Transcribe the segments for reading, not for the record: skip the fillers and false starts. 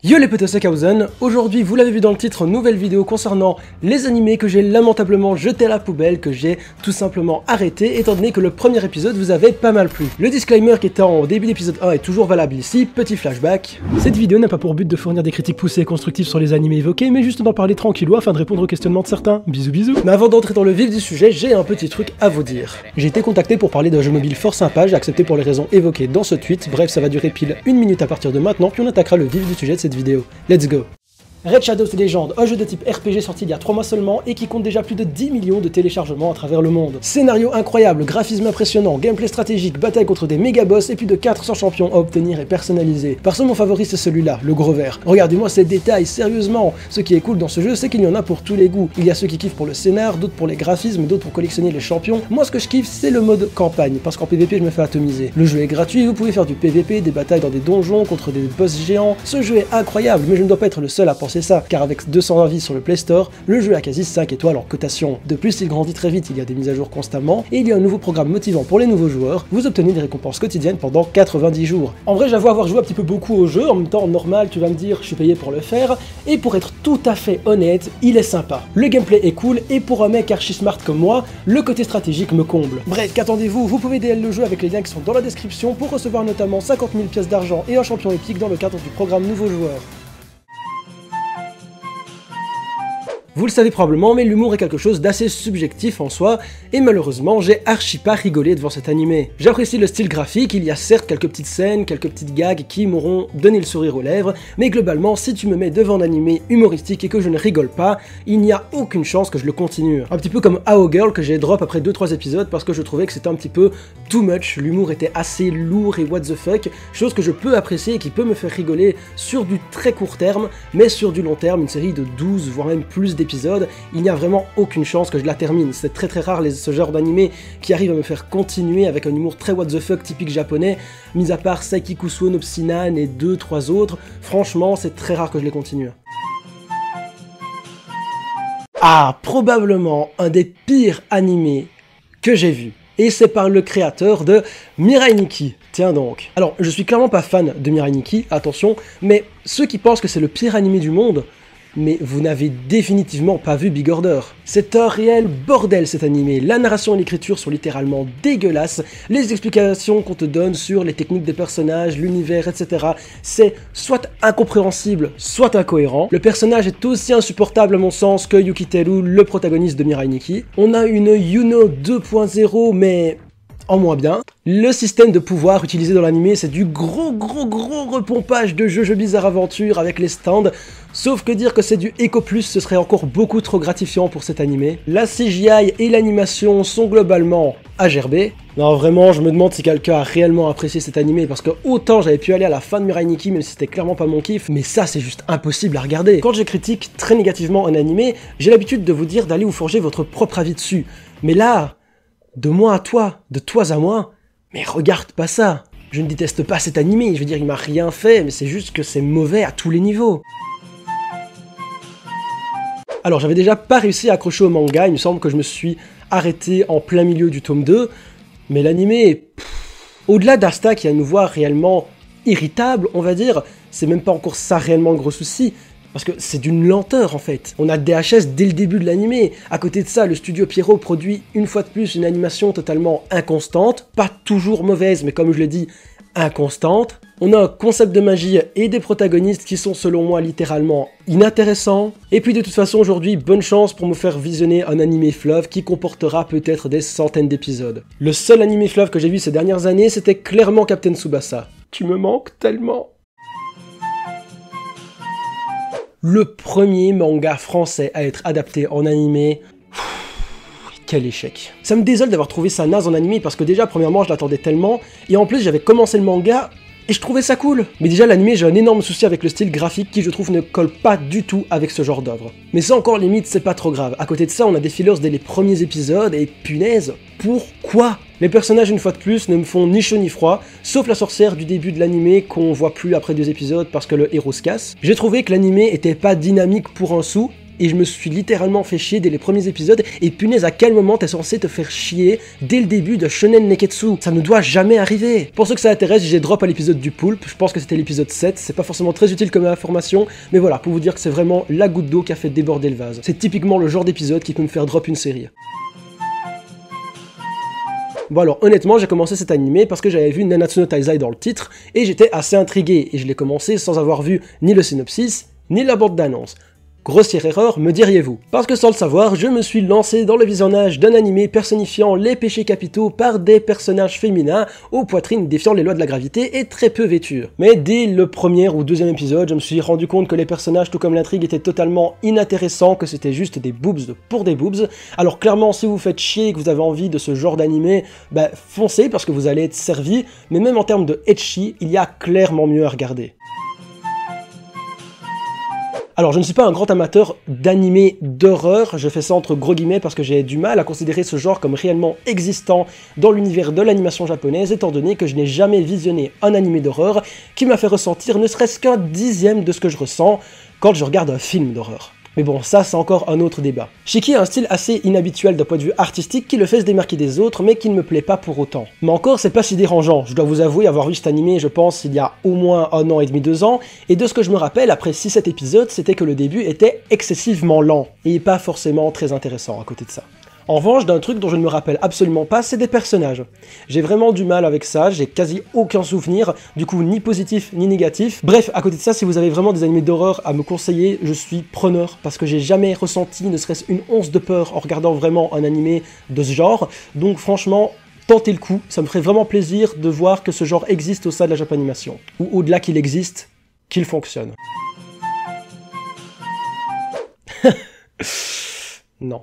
Yo les potos, c'est Kauzen. Aujourd'hui, vous l'avez vu dans le titre, nouvelle vidéo concernant les animés que j'ai lamentablement jeté à la poubelle, que j'ai tout simplement arrêté, étant donné que le premier épisode vous avait pas mal plu. Le disclaimer qui était en début d'épisode 1 est toujours valable ici, petit flashback. Cette vidéo n'a pas pour but de fournir des critiques poussées et constructives sur les animés évoqués, mais juste d'en parler tranquillou afin de répondre aux questionnements de certains. Bisous bisous. Mais avant d'entrer dans le vif du sujet, j'ai un petit truc à vous dire. J'ai été contacté pour parler d'un jeu mobile fort sympa, j'ai accepté pour les raisons évoquées dans ce tweet, bref ça va durer pile 1 minute à partir de maintenant, puis on attaquera le vif du sujet de cette vidéo. Let's go. Red Shadow Legends, un jeu de type RPG sorti il y a 3 mois seulement et qui compte déjà plus de 10 millions de téléchargements à travers le monde. Scénario incroyable, graphisme impressionnant, gameplay stratégique, bataille contre des méga boss et plus de 400 champions à obtenir et personnaliser. Perso, mon favori c'est celui-là, le gros vert. Regardez-moi ces détails, sérieusement. Ce qui est cool dans ce jeu, c'est qu'il y en a pour tous les goûts. Il y a ceux qui kiffent pour le scénar, d'autres pour les graphismes, d'autres pour collectionner les champions. Moi ce que je kiffe, c'est le mode campagne, parce qu'en PVP je me fais atomiser. Le jeu est gratuit, vous pouvez faire du PVP, des batailles dans des donjons contre des boss géants. Ce jeu est incroyable, mais je ne dois pas être le seul à penser ça, car avec 200 avis sur le Play Store, le jeu a quasi 5 étoiles en cotation. De plus, il grandit très vite, il y a des mises à jour constamment, et il y a un nouveau programme motivant pour les nouveaux joueurs, vous obtenez des récompenses quotidiennes pendant 90 jours. En vrai, j'avoue avoir joué un petit peu beaucoup au jeu, en même temps, normal, tu vas me dire, je suis payé pour le faire, et pour être tout à fait honnête, il est sympa. Le gameplay est cool, et pour un mec archi smart comme moi, le côté stratégique me comble. Bref, qu'attendez-vous, vous pouvez DL le jeu avec les liens qui sont dans la description pour recevoir notamment 50 000 pièces d'argent et un champion épique dans le cadre du programme nouveau joueur. Vous le savez probablement, mais l'humour est quelque chose d'assez subjectif en soi, et malheureusement, j'ai archi pas rigolé devant cet animé. J'apprécie le style graphique, il y a certes quelques petites scènes, quelques petites gags qui m'auront donné le sourire aux lèvres, mais globalement, si tu me mets devant un animé humoristique et que je ne rigole pas, il n'y a aucune chance que je le continue. Un petit peu comme AO Girl que j'ai drop après 2-3 épisodes parce que je trouvais que c'était un petit peu too much, l'humour était assez lourd et what the fuck, chose que je peux apprécier et qui peut me faire rigoler sur du très court terme, mais sur du long terme, une série de 12 voire même plus d'épisodes, il n'y a vraiment aucune chance que je la termine. C'est très rare ce genre d'animé qui arrive à me faire continuer avec un humour très what the fuck typique japonais, mis à part Saiki Kusuo no Psinan et 2-3 autres, franchement c'est très rare que je les continue. Ah, probablement un des pires animés que j'ai vu. Et c'est par le créateur de Mirai Nikki. Tiens donc. Alors, je suis clairement pas fan de Mirai Nikki, attention, mais ceux qui pensent que c'est le pire animé du monde, mais vous n'avez définitivement pas vu Big Order. C'est un réel bordel cet animé, la narration et l'écriture sont littéralement dégueulasses, les explications qu'on te donne sur les techniques des personnages, l'univers, etc. c'est soit incompréhensible, soit incohérent. Le personnage est aussi insupportable à mon sens que Yukiteru, le protagoniste de Mirai Nikki. On a une Yuno 2.0 mais en moins bien. Le système de pouvoir utilisé dans l'animé, c'est du gros repompage de Jojo Bizarre Aventure avec les stands, sauf que dire que c'est du Eco Plus, ce serait encore beaucoup trop gratifiant pour cet animé. La CGI et l'animation sont globalement à gerber. Non vraiment, je me demande si quelqu'un a réellement apprécié cet animé, parce que autant j'avais pu aller à la fin de Mirai Nikki, même si c'était clairement pas mon kiff, mais ça c'est juste impossible à regarder. Quand je critique très négativement un animé, j'ai l'habitude de vous dire d'aller vous forger votre propre avis dessus. Mais là, de moi à toi, de toi à moi, mais regarde pas ça. Je ne déteste pas cet animé, je veux dire il m'a rien fait, mais c'est juste que c'est mauvais à tous les niveaux. Alors j'avais déjà pas réussi à accrocher au manga, il me semble que je me suis arrêté en plein milieu du tome 2, mais l'animé, au-delà d'Asta qui a une voix réellement irritable, on va dire, c'est même pas encore ça réellement le gros souci, parce que c'est d'une lenteur en fait. On a DHS dès le début de l'animé. À côté de ça, le studio Pierrot produit une fois de plus une animation totalement inconstante, pas toujours mauvaise, mais comme je l'ai dit, inconstante. On a un concept de magie et des protagonistes qui sont selon moi littéralement inintéressants. Et puis de toute façon aujourd'hui, bonne chance pour me faire visionner un animé fleuve qui comportera peut-être des centaines d'épisodes. Le seul animé fleuve que j'ai vu ces dernières années, c'était clairement Captain Tsubasa. Tu me manques tellement. Le premier manga français à être adapté en animé, quel échec. Ça me désole d'avoir trouvé ça naze en animé parce que déjà, premièrement, je l'attendais tellement, et en plus, j'avais commencé le manga, et je trouvais ça cool. Mais déjà, l'animé, j'ai un énorme souci avec le style graphique qui, je trouve, ne colle pas du tout avec ce genre d'œuvre. Mais ça encore, limite, c'est pas trop grave. À côté de ça, on a des fillers dès les premiers épisodes, et punaise, pourquoi ? Les personnages, une fois de plus, ne me font ni chaud ni froid, sauf la sorcière du début de l'animé qu'on voit plus après 2 épisodes parce que le héros se casse. J'ai trouvé que l'animé était pas dynamique pour un sou, et je me suis littéralement fait chier dès les premiers épisodes, et punaise à quel moment t'es censé te faire chier dès le début de Shonen Neketsu? Ça ne doit jamais arriver. Pour ceux que ça intéresse, j'ai drop à l'épisode du poulpe, je pense que c'était l'épisode 7, c'est pas forcément très utile comme information, mais voilà, pour vous dire que c'est vraiment la goutte d'eau qui a fait déborder le vase. C'est typiquement le genre d'épisode qui peut me faire drop une série. Bon alors honnêtement j'ai commencé cet animé parce que j'avais vu Nanatsu no Taizai dans le titre et j'étais assez intrigué et je l'ai commencé sans avoir vu ni le synopsis ni la bande d'annonce. Grossière erreur, me diriez-vous. Parce que sans le savoir, je me suis lancé dans le visionnage d'un animé personnifiant les péchés capitaux par des personnages féminins aux poitrines défiant les lois de la gravité et très peu vêtures. Mais dès le premier ou deuxième épisode, je me suis rendu compte que les personnages tout comme l'intrigue étaient totalement inintéressants, que c'était juste des boobs pour des boobs. Alors clairement, si vous faites chier et que vous avez envie de ce genre d'animé, bah foncez parce que vous allez être servi, mais même en termes de ecchi, il y a clairement mieux à regarder. Alors je ne suis pas un grand amateur d'animés d'horreur, je fais ça entre gros guillemets parce que j'ai du mal à considérer ce genre comme réellement existant dans l'univers de l'animation japonaise étant donné que je n'ai jamais visionné un animé d'horreur qui m'a fait ressentir ne serait-ce qu'un dixième de ce que je ressens quand je regarde un film d'horreur. Mais bon, ça c'est encore un autre débat. Shiki a un style assez inhabituel d'un point de vue artistique qui le fait se démarquer des autres, mais qui ne me plaît pas pour autant. Mais encore, c'est pas si dérangeant, je dois vous avouer avoir vu cet animé, je pense, il y a au moins 1 an et demi, 2 ans, et de ce que je me rappelle, après 6-7 épisodes, c'était que le début était excessivement lent, et pas forcément très intéressant à côté de ça. En revanche, d'un truc dont je ne me rappelle absolument pas, c'est des personnages. J'ai vraiment du mal avec ça, j'ai quasi aucun souvenir, du coup ni positif ni négatif. Bref, à côté de ça, si vous avez vraiment des animés d'horreur à me conseiller, je suis preneur, parce que j'ai jamais ressenti ne serait-ce une once de peur en regardant vraiment un animé de ce genre, donc franchement, tentez le coup, ça me ferait vraiment plaisir de voir que ce genre existe au sein de la Japanimation, ou au-delà qu'il existe, qu'il fonctionne. Non.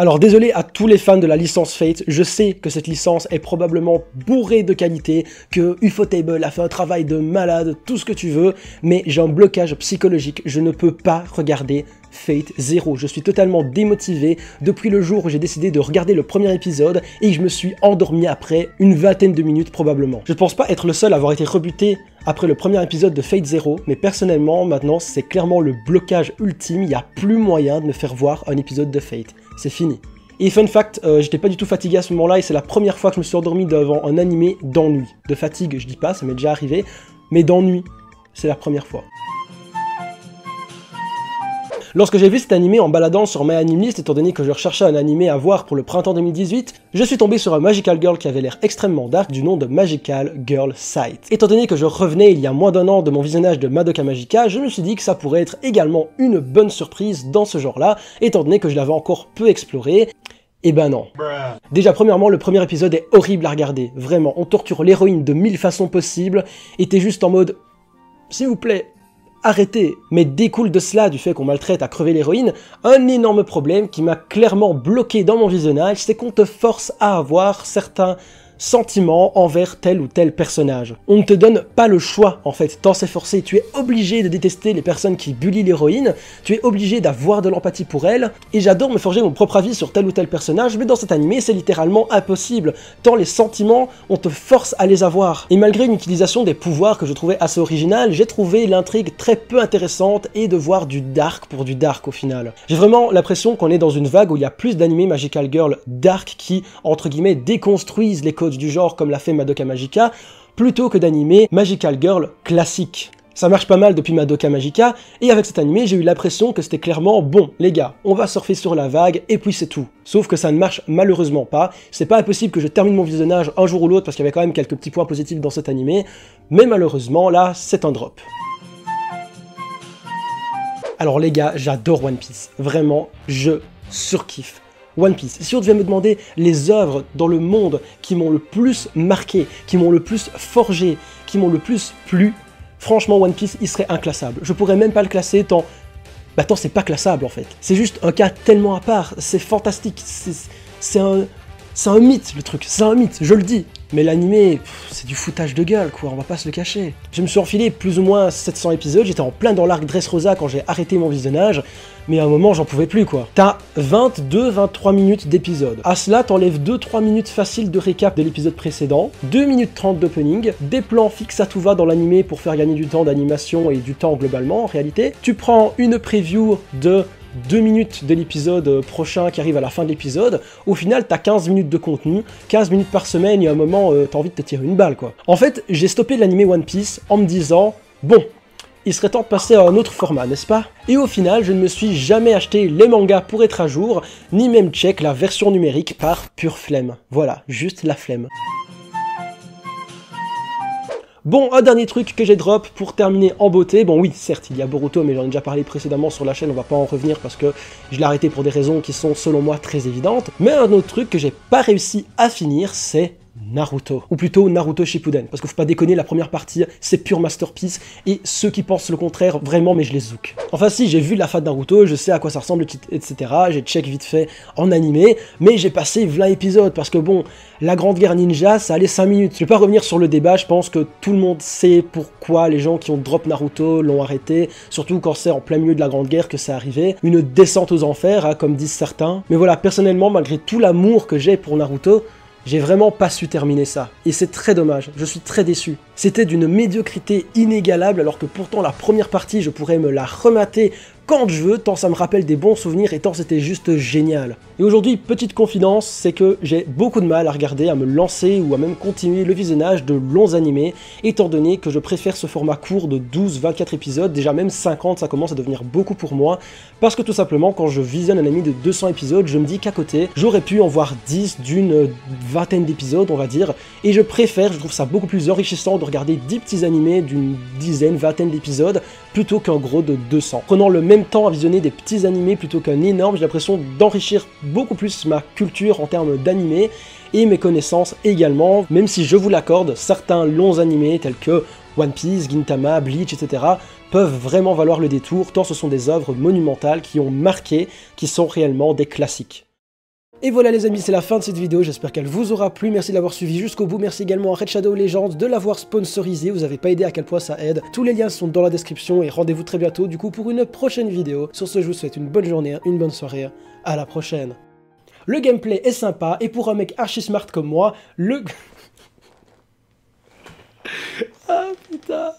Alors désolé à tous les fans de la licence Fate, je sais que cette licence est probablement bourrée de qualité, que Ufotable a fait un travail de malade, tout ce que tu veux, mais j'ai un blocage psychologique, je ne peux pas regarder Fate Zero. Je suis totalement démotivé depuis le jour où j'ai décidé de regarder le premier épisode et je me suis endormi après une vingtaine de minutes probablement. Je ne pense pas être le seul à avoir été rebuté après le premier épisode de Fate Zero, mais personnellement maintenant c'est clairement le blocage ultime, il n'y a plus moyen de me faire voir un épisode de Fate. C'est fini. Et fun fact, j'étais pas du tout fatigué à ce moment-là et c'est la première fois que je me suis endormi devant un animé d'ennui. De fatigue, je dis pas, ça m'est déjà arrivé, mais d'ennui, c'est la première fois. Lorsque j'ai vu cet animé en baladant sur MyAnimeList, étant donné que je recherchais un animé à voir pour le printemps 2018, je suis tombé sur un Magical Girl qui avait l'air extrêmement dark du nom de Magical Girl Sight. Étant donné que je revenais il y a moins d'1 an de mon visionnage de Madoka Magica, je me suis dit que ça pourrait être également une bonne surprise dans ce genre-là, étant donné que je l'avais encore peu exploré. Eh ben non. Déjà premièrement, le premier épisode est horrible à regarder, vraiment, on torture l'héroïne de 1000 façons possibles, et t'es juste en mode, s'il vous plaît, arrêtez. Mais découle de cela, du fait qu'on maltraite à crever l'héroïne, un énorme problème qui m'a clairement bloqué dans mon visionnage, c'est qu'on te force à avoir certains sentiments envers tel ou tel personnage. On ne te donne pas le choix en fait, tant c'est forcé, tu es obligé de détester les personnes qui bullient l'héroïne, tu es obligé d'avoir de l'empathie pour elle, et j'adore me forger mon propre avis sur tel ou tel personnage, mais dans cet animé c'est littéralement impossible, tant les sentiments, on te force à les avoir. Et malgré une utilisation des pouvoirs que je trouvais assez originale, j'ai trouvé l'intrigue très peu intéressante et de voir du dark pour du dark au final. J'ai vraiment l'impression qu'on est dans une vague où il y a plus d'animés Magical Girl dark qui, entre guillemets, déconstruisent les codes du genre comme l'a fait Madoka Magica, plutôt que d'animer Magical Girl classique. Ça marche pas mal depuis Madoka Magica, et avec cet animé, j'ai eu l'impression que c'était clairement, bon, les gars, on va surfer sur la vague, et puis c'est tout. Sauf que ça ne marche malheureusement pas, c'est pas impossible que je termine mon visionnage un jour ou l'autre, parce qu'il y avait quand même quelques petits points positifs dans cet animé, mais malheureusement, là, c'est un drop. Alors les gars, j'adore One Piece, vraiment, je surkiffe One Piece. Si on devait me demander les œuvres dans le monde qui m'ont le plus marqué, qui m'ont le plus forgé, qui m'ont le plus plu, franchement One Piece il serait inclassable. Je pourrais même pas le classer tant... Bah tant c'est pas classable en fait. C'est juste un cas tellement à part, c'est fantastique, c'est un mythe le truc, c'est un mythe, je le dis. Mais l'animé, c'est du foutage de gueule, quoi, on va pas se le cacher. Je me suis enfilé plus ou moins 700 épisodes, j'étais en plein dans l'arc Dressrosa quand j'ai arrêté mon visionnage, mais à un moment, j'en pouvais plus, quoi. T'as 22-23 minutes d'épisode. À cela, t'enlèves 2-3 minutes faciles de récap de l'épisode précédent, 2 minutes 30 d'opening, des plans fixes à tout va dans l'animé pour faire gagner du temps d'animation et du temps globalement, en réalité. Tu prends une preview de 2 minutes de l'épisode prochain qui arrive à la fin de l'épisode, au final t'as 15 minutes de contenu, 15 minutes par semaine, et à un moment t'as envie de te tirer une balle, quoi. En fait, j'ai stoppé l'animé One Piece en me disant, bon, il serait temps de passer à un autre format, n'est-ce pas? Et au final, je ne me suis jamais acheté les mangas pour être à jour, ni même check la version numérique par pure flemme. Voilà, juste la flemme. Bon, un dernier truc que j'ai drop pour terminer en beauté. Bon oui, certes, il y a Boruto, mais j'en ai déjà parlé précédemment sur la chaîne, on va pas en revenir parce que je l'ai arrêté pour des raisons qui sont selon moi très évidentes. Mais un autre truc que j'ai pas réussi à finir, c'est Naruto. Ou plutôt Naruto Shippuden, parce que faut pas déconner, la première partie, c'est pure masterpiece, et ceux qui pensent le contraire, vraiment, mais je les zouk. Enfin si, j'ai vu la fin de Naruto, je sais à quoi ça ressemble, etc. J'ai check vite fait en animé, mais j'ai passé 20 épisodes, parce que bon, la Grande Guerre Ninja, ça allait 5 minutes. Je vais pas revenir sur le débat, je pense que tout le monde sait pourquoi les gens qui ont drop Naruto l'ont arrêté, surtout quand c'est en plein milieu de la Grande Guerre que ça arrivait. Une descente aux enfers, hein, comme disent certains. Mais voilà, personnellement, malgré tout l'amour que j'ai pour Naruto, j'ai vraiment pas su terminer ça, et c'est très dommage, je suis très déçu. C'était d'une médiocrité inégalable, alors que pourtant la première partie, je pourrais me la remater quand je veux, tant ça me rappelle des bons souvenirs et tant c'était juste génial. Et aujourd'hui, petite confidence, c'est que j'ai beaucoup de mal à regarder, à me lancer ou à même continuer le visionnage de longs animés, étant donné que je préfère ce format court de 12-24 épisodes, déjà même 50, ça commence à devenir beaucoup pour moi, parce que tout simplement, quand je visionne un anime de 200 épisodes, je me dis qu'à côté, j'aurais pu en voir 10 d'une vingtaine d'épisodes, on va dire, et je trouve ça beaucoup plus enrichissant de regarder 10 petits animés d'une dizaine, vingtaine d'épisodes, plutôt qu'un gros de 200. Prenant le même temps à visionner des petits animés plutôt qu'un énorme, j'ai l'impression d'enrichir beaucoup plus ma culture en termes d'animés et mes connaissances également, même si je vous l'accorde, certains longs animés tels que One Piece, Gintama, Bleach, etc. peuvent vraiment valoir le détour, tant ce sont des œuvres monumentales qui ont marqué, qui sont réellement des classiques. Et voilà les amis, c'est la fin de cette vidéo, j'espère qu'elle vous aura plu, merci de l'avoir suivi jusqu'au bout, merci également à Red Shadow Legends de l'avoir sponsorisé, vous avez pas aidé à quel point ça aide, tous les liens sont dans la description et rendez-vous très bientôt du coup pour une prochaine vidéo. Sur ce, je vous souhaite une bonne journée, une bonne soirée, à la prochaine. Le gameplay est sympa et pour un mec archi smart comme moi, le... Ah putain.